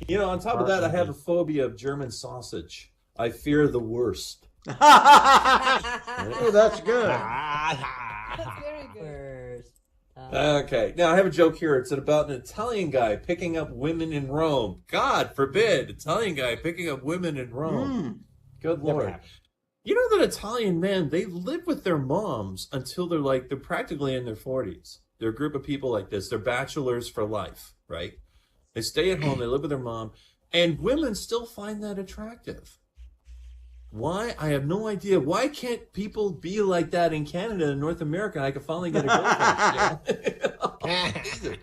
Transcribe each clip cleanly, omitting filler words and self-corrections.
You know, on top of that, I have a phobia of German sausage. I fear the worst. Oh, that's good. That's very good. Okay, now I have a joke here. It's about an Italian guy picking up women in Rome. God forbid, Italian guy picking up women in Rome. Good Lord. You know that Italian men, they live with their moms until they're practically in their 40s. They're a group of people like this. They're bachelors for life, right? They stay at home, they live with their mom, and women still find that attractive. Why? I have no idea. Why can't people be like that in Canada and North America? I could finally get a girlfriend.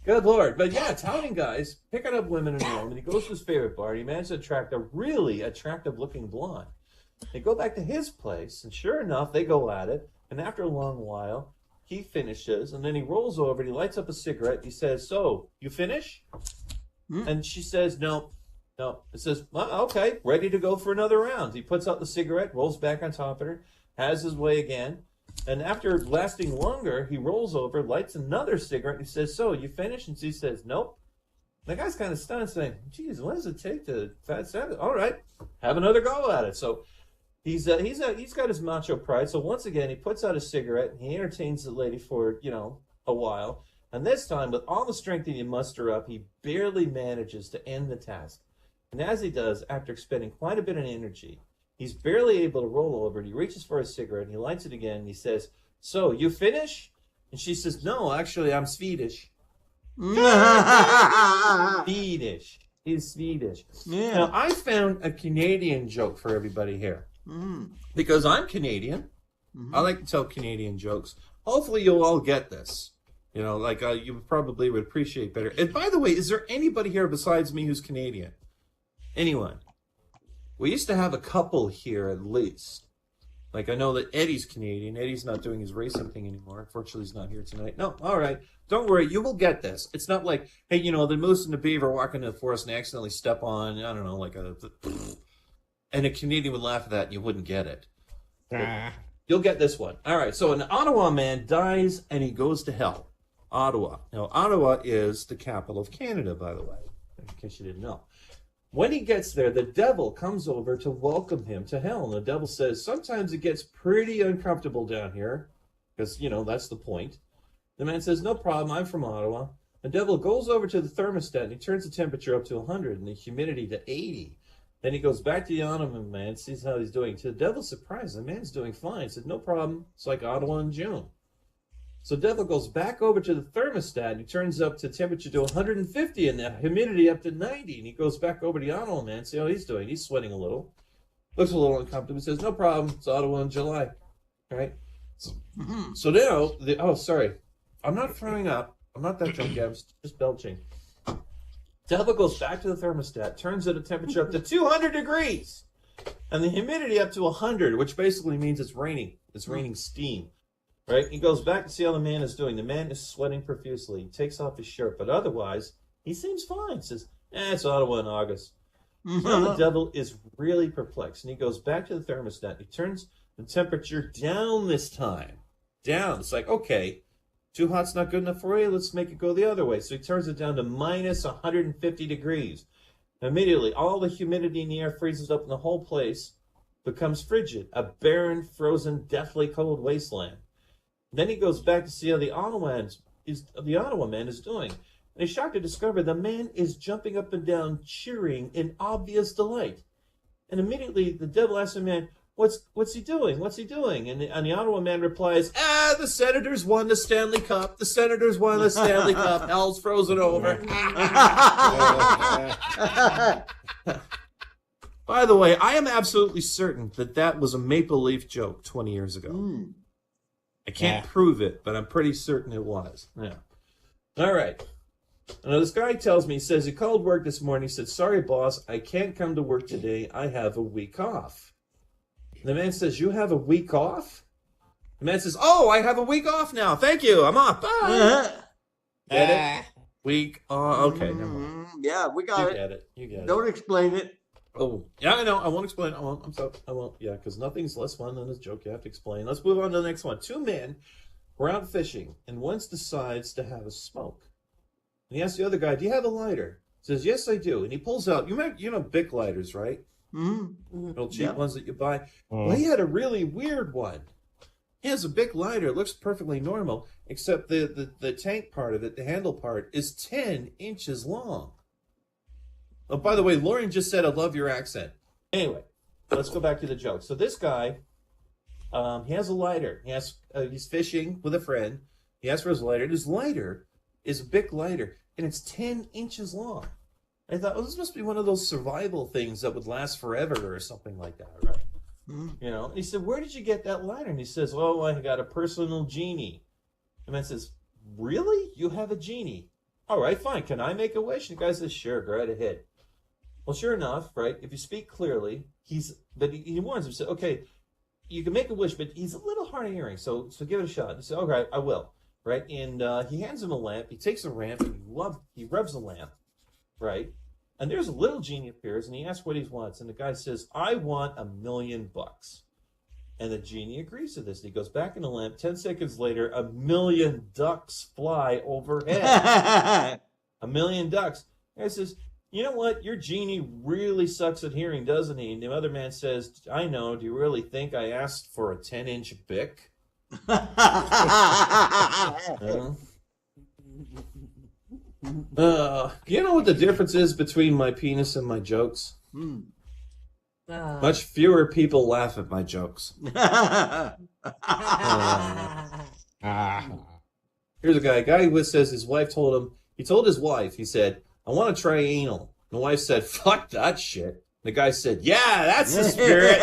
Good Lord. But yeah, Italian guys picking up women in Rome, and he goes to his favorite bar, and he manages to attract a really attractive-looking blonde. They go back to his place, and sure enough, they go at it, and after a long while, he finishes, and then he rolls over, and he lights up a cigarette, and he says, "So, you finish?" And she says, No. It says, well, okay, ready to go for another round. He puts out the cigarette, rolls back on top of her, has his way again. And after lasting longer, he rolls over, lights another cigarette, and he says, "So, you finished?" And she says, "Nope." The guy's kind of stunned, saying, "Geez, what does it take to fat seven? All right, have another go at it." So he's got his macho pride. So once again, he puts out a cigarette, and he entertains the lady for, a while. And this time, with all the strength he can muster up, he barely manages to end the task. And as he does, after expending quite a bit of energy, he's barely able to roll over, and he reaches for a cigarette, and he lights it again, and he says, "So, you finish?" And she says, "No, actually, I'm Swedish." Swedish. He's Swedish. Yeah. Now, I found a Canadian joke for everybody here. Because I'm Canadian. I like to tell Canadian jokes. Hopefully, you'll all get this. You probably would appreciate better. And by the way, is there anybody here besides me who's Canadian? Anyone? We used to have a couple here at least. Like, I know that Eddie's Canadian. Eddie's not doing his racing thing anymore. Unfortunately, he's not here tonight. No, all right. Don't worry. You will get this. It's not like, hey, the moose and the beaver walk into the forest and accidentally step on, I don't know, and a Canadian would laugh at that and you wouldn't get it. You'll get this one. All right. So an Ottawa man dies and he goes to hell. Ottawa. Now, Ottawa is the capital of Canada, by the way, in case you didn't know. When he gets there, the devil comes over to welcome him to hell. And the devil says, "Sometimes it gets pretty uncomfortable down here," because, that's the point. The man says, "No problem, I'm from Ottawa." The devil goes over to the thermostat and he turns the temperature up to 100 and the humidity to 80. Then he goes back to the Ottawa man, sees how he's doing. To the devil's surprise, the man's doing fine. He said, "No problem, it's like Ottawa in June." So devil goes back over to the thermostat and he turns up the temperature to 150 and the humidity up to 90. And he goes back over to the Ottawa man, see how he's doing. He's sweating a little. Looks a little uncomfortable. He says, "No problem. It's Ottawa in July." All right? So now, sorry. I'm not throwing up. I'm not that drunk. I'm just belching. Devil goes back to the thermostat, turns the temperature up to 200 degrees. And the humidity up to 100, which basically means it's raining. It's raining steam. Right? He goes back to see how the man is doing. The man is sweating profusely. He takes off his shirt, but otherwise, he seems fine. He says, "It's Ottawa in August." So the devil is really perplexed, and he goes back to the thermostat. He turns the temperature down this time. Down. It's like, okay, too hot's not good enough for you. Let's make it go the other way. So he turns it down to minus 150 degrees. Immediately, all the humidity in the air freezes up, and the whole place becomes frigid, a barren, frozen, deathly cold wasteland. Then he goes back to see how the Ottawa man is doing. And he's shocked to discover the man is jumping up and down, cheering in obvious delight. And immediately the devil asks the man, What's he doing? What's he doing?" And the Ottawa man replies, "The Senators won the Stanley Cup. The Senators won the Stanley Cup. Hell's frozen over." By the way, I am absolutely certain that was a Maple Leaf joke 20 years ago. I can't prove it, but I'm pretty certain it was. Yeah. All right. Now, this guy tells me, he says, he called work this morning. He said, "Sorry, boss, I can't come to work today. I have a week off." The man says, "You have a week off?" The man says, "Oh, I have a week off now. Thank you. I'm off. Bye." Get it? Week off. Okay, never mind. Yeah, we got it. You get it. Don't explain it. Oh, yeah, I know. I won't explain. I won't. I'm sorry. I won't. Yeah, because nothing's less fun than this joke you have to explain. Let's move on to the next one. Two men were out fishing, and one decides to have a smoke. And he asks the other guy, "Do you have a lighter?" Says, yes, I do. And he pulls out, you know Bic lighters, right? Mm-hmm. Little cheap ones that you buy. Well, he had a really weird one. He has a Bic lighter. It looks perfectly normal, except the tank part of it, the handle part, is 10 inches long. Oh, by the way, Lauren just said, I love your accent. Anyway, let's go back to the joke. So this guy, he has a lighter. He's fishing with a friend. He asks for his lighter. And his lighter is a Bic lighter, and it's 10 inches long. I thought, well, this must be one of those survival things that would last forever or something like that, right? Mm-hmm. You know, and he said, where did you get that lighter? And he says, well, I got a personal genie. The man says, really? You have a genie? All right, fine. Can I make a wish? And the guy says, sure, go right ahead. Well, sure enough, right, if you speak clearly, he warns him, says, okay, you can make a wish, but he's a little hard of hearing, so give it a shot. He said, all right, I will, right? And he hands him a lamp. He takes a lamp, and he rubs the lamp, right? And there's a little genie appears, and he asks what he wants. And the guy says, I want $1 million. And the genie agrees to this. And he goes back in the lamp. 10 seconds later, 1 million ducks fly overhead. 1 million ducks. The guy says, you know what? Your genie really sucks at hearing, doesn't he? And the other man says, I know. Do you really think I asked for a 10-inch Bic? You know what the difference is between my penis and my jokes? Much fewer people laugh at my jokes. Here's a guy who says his wife told him, he told his wife, he said, I want to try anal. And the wife said, fuck that shit. The guy said, yeah, that's the spirit.